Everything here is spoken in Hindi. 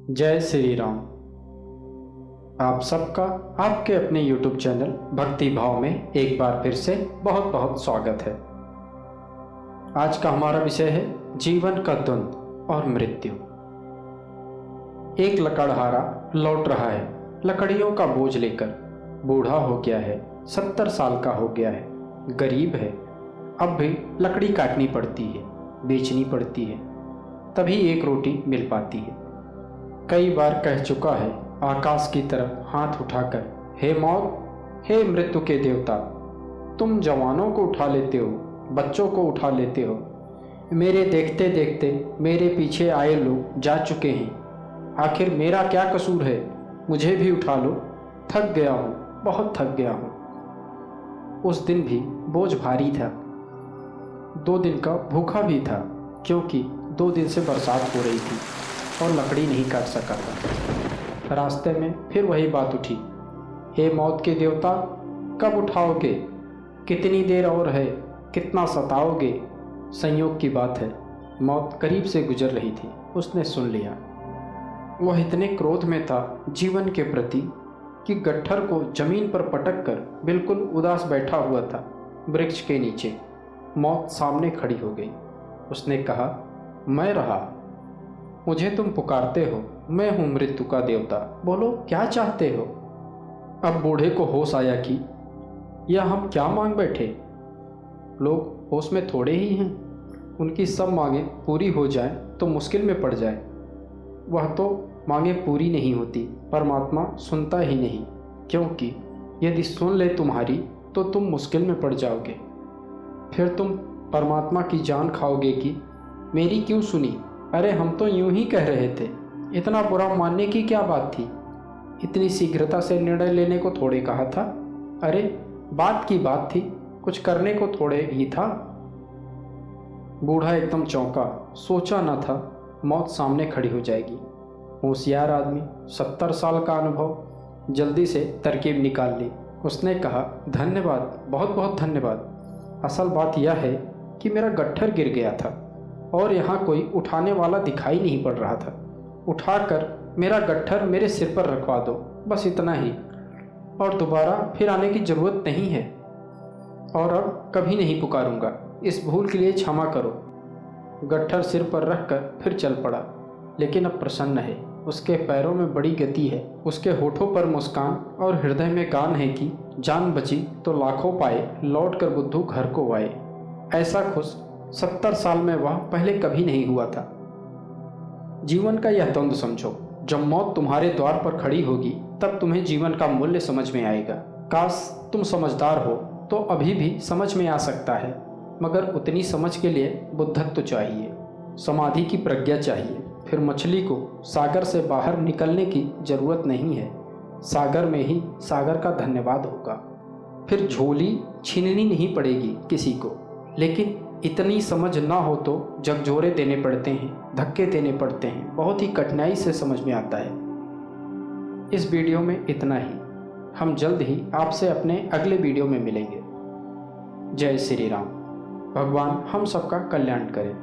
जय श्री राम। आप सबका आपके अपने YouTube चैनल भक्ति भाव में एक बार फिर से बहुत बहुत स्वागत है। आज का हमारा विषय है जीवन का द्वंद्व और मृत्यु। एक लकड़हारा लौट रहा है लकड़ियों का बोझ लेकर। बूढ़ा हो गया है, 70 साल का हो गया है, गरीब है, अब भी लकड़ी काटनी पड़ती है, बेचनी पड़ती है, तभी एक रोटी मिल पाती है। कई बार कह चुका है आकाश की तरफ हाथ उठाकर, हे मौत, हे मृत्यु के देवता, तुम जवानों को उठा लेते हो, बच्चों को उठा लेते हो, मेरे देखते देखते मेरे पीछे आए लोग जा चुके हैं, आखिर मेरा क्या कसूर है, मुझे भी उठा लो, थक गया हूँ, बहुत थक गया हूँ। उस दिन भी बोझ भारी था, 2 दिन का भूखा भी था, क्योंकि 2 दिन से बरसात हो रही थी और लकड़ी नहीं काट सका था। रास्ते में फिर वही बात उठी, हे मौत के देवता, कब उठाओगे, कितनी देर और है, कितना सताओगे। संयोग की बात है, मौत करीब से गुजर रही थी, उसने सुन लिया। वह इतने क्रोध में था जीवन के प्रति कि गट्ठर को जमीन पर पटक कर बिल्कुल उदास बैठा हुआ था वृक्ष के नीचे। मौत सामने खड़ी हो गई। उसने कहा, मैं रहा, मुझे तुम पुकारते हो, मैं हूँ मृत्यु का देवता, बोलो क्या चाहते हो। अब बूढ़े को होश आया कि यह हम क्या मांग बैठे। लोग होश में थोड़े ही हैं, उनकी सब मांगें पूरी हो जाएं तो मुश्किल में पड़ जाए। वह तो मांगें पूरी नहीं होती, परमात्मा सुनता ही नहीं, क्योंकि यदि सुन ले तुम्हारी तो तुम मुश्किल में पड़ जाओगे। फिर तुम परमात्मा की जान खाओगे कि मेरी क्यों सुनी, अरे हम तो यूं ही कह रहे थे, इतना बुरा मानने की क्या बात थी, इतनी शीघ्रता से निर्णय लेने को थोड़े कहा था, अरे बात की बात थी, कुछ करने को थोड़े ही था। बूढ़ा एकदम चौंका, सोचा न था मौत सामने खड़ी हो जाएगी। होशियार आदमी, 70 साल का अनुभव, जल्दी से तरकीब निकाल ली। उसने कहा, धन्यवाद, बहुत बहुत धन्यवाद। असल बात यह है कि मेरा गट्ठर गिर गया था और यहाँ कोई उठाने वाला दिखाई नहीं पड़ रहा था। उठाकर मेरा गट्ठर मेरे सिर पर रखवा दो, बस इतना ही, और दोबारा फिर आने की ज़रूरत नहीं है, और अब कभी नहीं पुकारूंगा, इस भूल के लिए क्षमा करो। गट्ठर सिर पर रखकर फिर चल पड़ा, लेकिन अब प्रसन्न है, उसके पैरों में बड़ी गति है, उसके होठों पर मुस्कान और हृदय में गान है कि जान बची तो लाखों पाए, लौट कर बुद्धू घर को आए। ऐसा खुश 70 साल में वह पहले कभी नहीं हुआ था। जीवन का यह द्वंद्व समझो, जब मौत तुम्हारे द्वार पर खड़ी होगी तब तुम्हें जीवन का मूल्य समझ में आएगा। काश तुम समझदार हो तो अभी भी समझ में आ सकता है, मगर उतनी समझ के लिए बुद्धत्व चाहिए, समाधि की प्रज्ञा चाहिए। फिर मछली को सागर से बाहर निकलने की जरूरत नहीं है, सागर में ही सागर का धन्यवाद होगा। फिर झोली छीननी नहीं पड़ेगी किसी को, लेकिन इतनी समझ ना हो तो झकझोरे देने पड़ते हैं, धक्के देने पड़ते हैं, बहुत ही कठिनाई से समझ में आता है। इस वीडियो में इतना ही, हम जल्द ही आपसे अपने अगले वीडियो में मिलेंगे। जय श्री राम। भगवान हम सबका कल्याण करें।